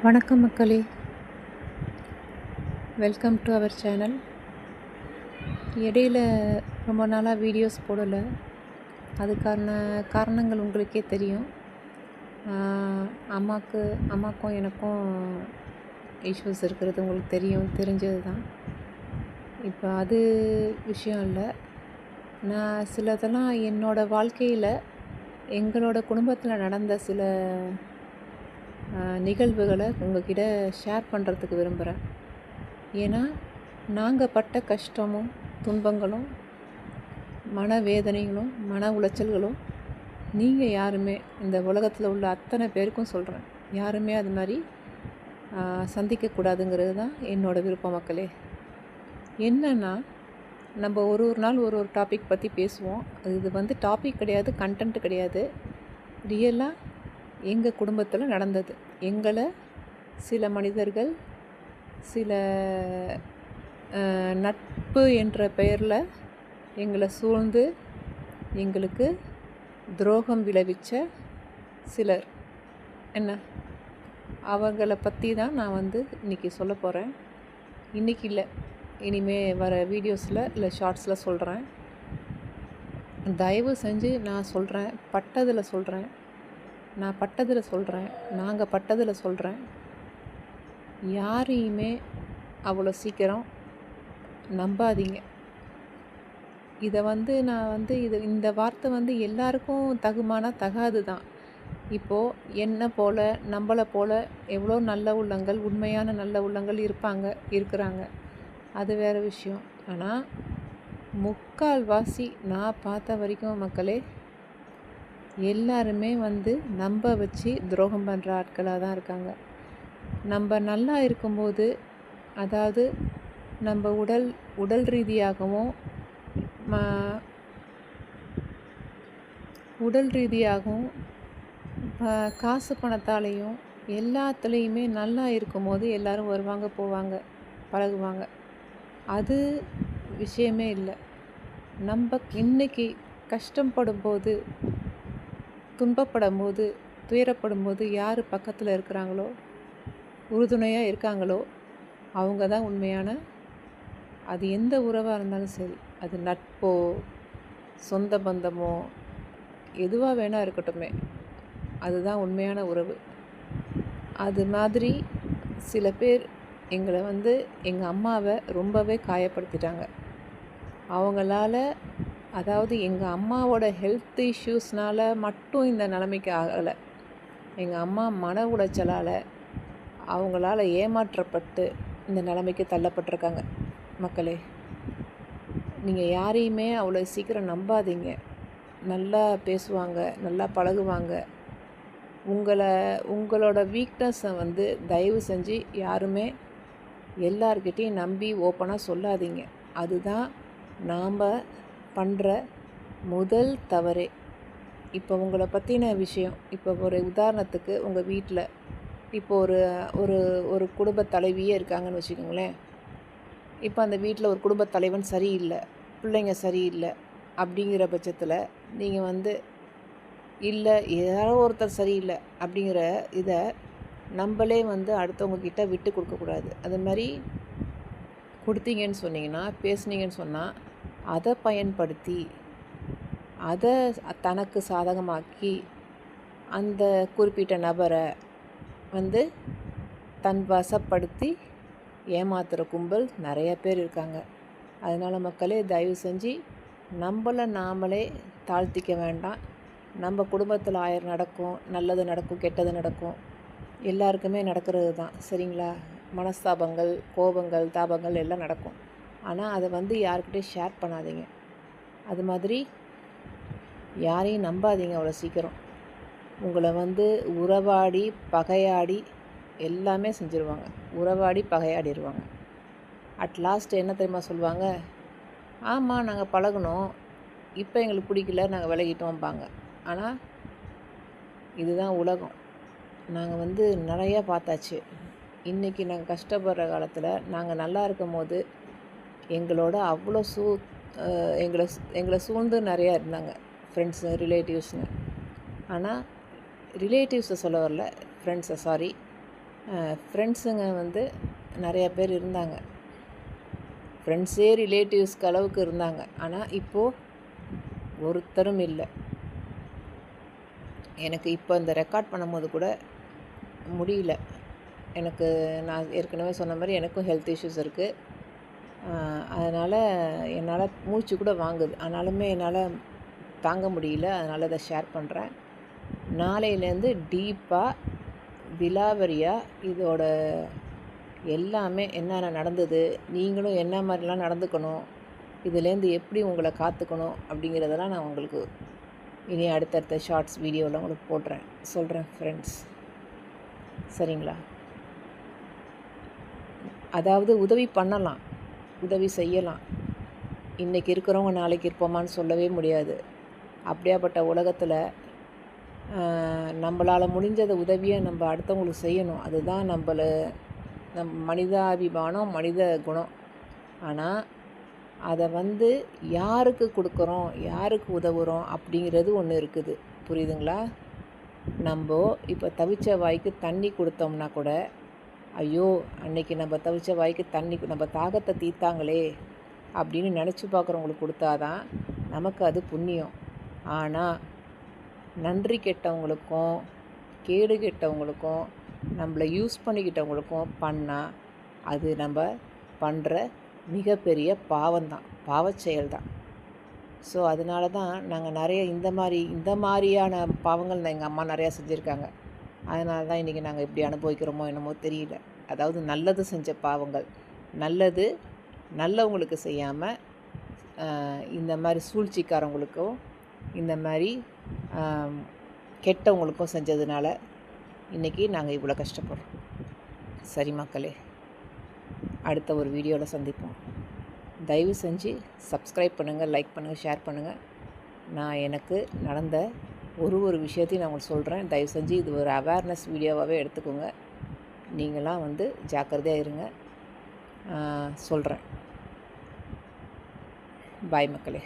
வணக்கம் மக்களே, welcome to our channel. இடையில ரொம்ப நாளாக வீடியோஸ் போடலை. அதுக்கான காரணங்கள் உங்களுக்கே தெரியும். அம்மாக்கும் எனக்கும் இஷ்யூஸ் இருக்கிறது உங்களுக்கு தெரிஞ்சது தான். இப்போ அது விஷயம் இல்லை. நான் சிலதெல்லாம் என்னோடய வாழ்க்கையில் எங்களோட குடும்பத்தில் நடந்த சில நிகழ்வுகளை உங்கள்கிட்ட ஷேர் பண்ணுறதுக்கு விரும்புகிறேன். ஏன்னா நாங்கள் பட்ட கஷ்டமும் துன்பங்களும் மனவேதனைகளும் மன உளைச்சல்களும் நீங்கள் யாருமே இந்த உலகத்தில் உள்ள அத்தனை பேருக்கும் சொல்கிறேன், யாருமே அது மாதிரி சந்திக்கக்கூடாதுங்கிறது தான் என்னோடய விருப்பம் மக்களே. என்னென்னா, நம்ம ஒரு நாள் ஒரு டாபிக் பற்றி பேசுவோம். இது டாபிக் கிடையாது, கண்டென்ட் கிடையாது. ரியலாக எங்கள் குடும்பத்தில் நடந்தது. எங்களை சில மனிதர்கள் சில நட்பு என்ற பெயரில் எங்களை சூழ்ந்து எங்களுக்கு துரோகம் விளைவித்த சிலர் அவங்களை பற்றி தான் நான் இன்றைக்கி சொல்ல போகிறேன். இன்றைக்கி இல்லை, இனிமேல் வர வீடியோஸில் இல்லை ஷார்ட்ஸில் சொல்கிறேன். தயவு செஞ்சு நான் சொல்கிறேன், நாங்கள் பட்டதில் சொல்கிறேன். யாரையுமே அவ்வளோ சீக்கிரம் நம்பாதீங்க. இதை நான் இந்த வார்த்தை எல்லாருக்கும் தகாது தான். இப்போது என்னை போல் நம்மளை போல் எவ்வளோ நல்ல உள்ளங்கள், உண்மையான நல்ல உள்ளங்கள் இருக்கிறாங்க. அது வேறு விஷயம். ஆனால் முக்கால்வாசி நான் பார்த்த வரைக்கும் மக்களே, எல்லாருமே நம்ப வச்சு துரோகம் பண்ணுற ஆட்களாக தான் இருக்காங்க. நம்ம நல்லா இருக்கும்போது, அதாவது நம்ம உடல் ரீதியாகவும் காசு பணத்தாலேயும் எல்லாத்துலேயுமே நல்லா இருக்கும்போது எல்லோரும் வருவாங்க, போவாங்க, பழகுவாங்க. அது விஷயமே இல்லை. நம்ம இன்றைக்கி கஷ்டப்படும் போது, துன்பப்படும் போது, துயரப்படும் போது யார் பக்கத்தில் இருக்கிறாங்களோ, உறுதுணையாக இருக்காங்களோ, அவங்க தான் உண்மையான, அது எந்த உறவாக இருந்தாலும் சரி, அது நட்போ சொந்த பந்தமோ எதுவாக வேணா இருக்கட்டுமே, அதுதான் உண்மையான உறவு. அது மாதிரி சில பேர் எங்களை எங்கள் அம்மாவை ரொம்பவே காயப்படுத்திட்டாங்க. அவங்களால, அதாவது எங்கள் அம்மாவோட ஹெல்த் இஷ்யூஸ்னால் மட்டும் இந்த நிலைமைக்கு ஆகலை. எங்கள் அம்மா மன உளைச்சலால் அவங்களால ஏமாற்றப்பட்டு இந்த நிலைமைக்கு தள்ளப்பட்டிருக்காங்க. மக்களே, நீங்கள் யாரையுமே அவ்வளோ சீக்கிரம் நம்பாதீங்க. நல்லா பேசுவாங்க, நல்லா பழகுவாங்க. உங்களோட வீக்னஸை தயவு செஞ்சு யாருமே எல்லார்கிட்டையும் நம்பி ஓப்பனாக சொல்லாதீங்க. அதுதான் நாம் பண்ணுற முதல் தவறே. இப்போ உங்களை பற்றின விஷயம், இப்போ ஒரு உதாரணத்துக்கு உங்கள் வீட்டில் இப்போ ஒரு குடும்ப தலைவியே இருக்காங்கன்னு வச்சுக்கோங்களேன். இப்போ அந்த வீட்டில் ஒரு குடும்ப தலைவன் சரியில்லை, பிள்ளைங்க சரியில்லை அப்படிங்கிற பட்சத்தில் நீங்கள் இல்லை யாரோ ஒருத்தர் சரியில்லை அப்படிங்கிற இதை நம்மளே அடுத்தவங்கக்கிட்ட விட்டு கொடுக்கக்கூடாது. அது மாதிரி கொடுத்தீங்கன்னு சொன்னீங்கன்னா, பேசுனீங்கன்னு சொன்னால், அதை பயன்படுத்தி அதை தனக்கு சாதகமாக்கி அந்த குறிப்பிட்ட நபரை தன் வசப்படுத்தி ஏமாத்துகிற கும்பல் நிறைய பேர் இருக்காங்க. அதனால் மக்களே, தயவு செஞ்சு நம்மளை நாமளே தாழ்த்திக்க வேண்டாம். நம்ம குடும்பத்தில் 1000 நடக்கும், நல்லது நடக்கும், கெட்டது நடக்கும், எல்லாருக்குமே நடக்கிறது தான், சரிங்களா? மனஸ்தாபங்கள், கோபங்கள், தாபங்கள் எல்லாம் நடக்கும். ஆனால் அதை யாருக்கிட்டையும் ஷேர் பண்ணாதீங்க. அது மாதிரி யாரையும் நம்பாதீங்க அவ்வளோ சீக்கிரம். உங்களை உறவாடி பகையாடி எல்லாமே செஞ்சுருவாங்க. உறவாடி பகையாடிடுவாங்க. அட் லாஸ்ட் என்ன தெரியுமா சொல்லுவாங்க? ஆமாம், நாங்கள் பழகினோம், இப்போ எங்களுக்கு பிடிக்கல, நாங்கள் விலகிட்டோம்பாங்க. ஆனால் இதுதான் உலகம். நாங்கள் நிறையா பார்த்தாச்சு. இன்றைக்கி நாங்கள் கஷ்டப்படுற காலத்தில் நாங்கள் நல்லா இருக்கும் போது எங்களோட அவ்வளோ எங்களை சூழ்ந்து நிறையா இருந்தாங்க, ஃப்ரெண்ட்ஸு, ரிலேட்டிவ்ஸ்னு. ஆனால் ரிலேட்டிவ்ஸை சொல்ல வரல, ஃப்ரெண்ட்ஸை, சாரி. ஃப்ரெண்ட்ஸுங்க வந்து நிறையா பேர் இருந்தாங்க. ஃப்ரெண்ட்ஸே ரிலேட்டிவ்ஸ்க்கு அளவுக்கு இருந்தாங்க. ஆனால் இப்போது ஒருத்தரும் இல்லை. எனக்கு இப்போ இந்த ரெக்கார்ட் பண்ணும்போது கூட முடியல. எனக்கு நான் ஏற்கனவே சொன்ன மாதிரி எனக்கும் ஹெல்த் இஷ்யூஸ் இருக்குது. அதனால் என்னால் மூச்சு கூட வாங்குது. ஆனாலுமே என்னால் தாங்க முடியல. அதனால் இதை ஷேர் பண்ணுறேன். நாளையிலேருந்து டீப்பாக விலாவரியாக இதோட எல்லாமே என்னென்ன நடந்தது, நீங்களும் என்ன மாதிரிலாம் நடந்துக்கணும், இதுலேருந்து எப்படி உங்களை காத்துக்கணும் அப்படிங்கிறதெல்லாம் நான் உங்களுக்கு இனி அடுத்தடுத்த ஷார்ட்ஸ் வீடியோவில் உங்களுக்கு சொல்கிறேன் ஃப்ரெண்ட்ஸ். சரிங்களா? அதாவது உதவி பண்ணலாம், உதவி செய்யலாம். இன்றைக்கி இருக்கிறவங்க நாளைக்கு இருப்போமான்னு சொல்லவே முடியாது. அப்படியாப்பட்ட உலகத்தில் நம்மளால் முடிஞ்சத உதவியை நம்ம அடுத்தவங்களுக்கு செய்யணும். அதுதான் நம் மனிதாபிமானம், மனித குணம். ஆனால் அதை வந்து யாருக்கு கொடுக்குறோம், யாருக்கு உதவுறோம் அப்படிங்கிறது ஒன்று இருக்குது. புரியுதுங்களா? நம்ம இப்போ தவிச்ச வாய்க்கு தண்ணி கொடுத்தோம்னா கூட, ஐயோ அன்னைக்கு நம்ம தவிச்ச வாய்க்கு தண்ணி நம்ம தாகத்தை தீர்த்தாங்களே அப்படின்னு நினச்சி பார்க்குறவங்களுக்கு கொடுத்தாதான் நமக்கு அது புண்ணியம். ஆனால் நன்றி கெட்டவங்களுக்கும் கேடு கெட்டவங்களுக்கும் நம்மளை யூஸ் பண்ணிக்கிட்டவங்களுக்கும் பண்ணால் அது நம்ம பண்ணுற மிகப்பெரிய பாவம்தான், பாவச்செயல்தான். ஸோ அதனால தான் நாங்கள் நிறைய இந்த மாதிரியான பாவங்கள் எங்கள் அம்மா நிறையா செஞ்சுருக்காங்க. அதனால தான் இன்றைக்கி நாங்கள் இப்படி அனுபவிக்கிறோமோ என்னமோ தெரியல. அதாவது நல்லது செஞ்ச பாவங்கள், நல்லவங்களுக்கு செய்யாமல் இந்த மாதிரி சூழ்ச்சிக்காரவங்களுக்கும் இந்த மாதிரி கெட்டவங்களுக்கும் செஞ்சதுனால இன்றைக்கி நாங்கள் இவ்வளோ கஷ்டப்படுறோம். சரி மக்களே, அடுத்த ஒரு வீடியோவில் சந்திப்போம். தயவு செஞ்சு சப்ஸ்கிரைப் பண்ணுங்கள், லைக் பண்ணுங்கள், ஷேர் பண்ணுங்கள். நான் எனக்கு நடந்த ஒரு விஷயத்தையும் நான் உங்களுக்கு சொல்கிறேன். தயவு செஞ்சு இது ஒரு அவேர்னஸ் வீடியோவாகவே எடுத்துக்கோங்க. நீங்களாம் வந்து ஜாக்கிரதையாக இருங்க. சொல்கிறேன். பாய் மக்களே.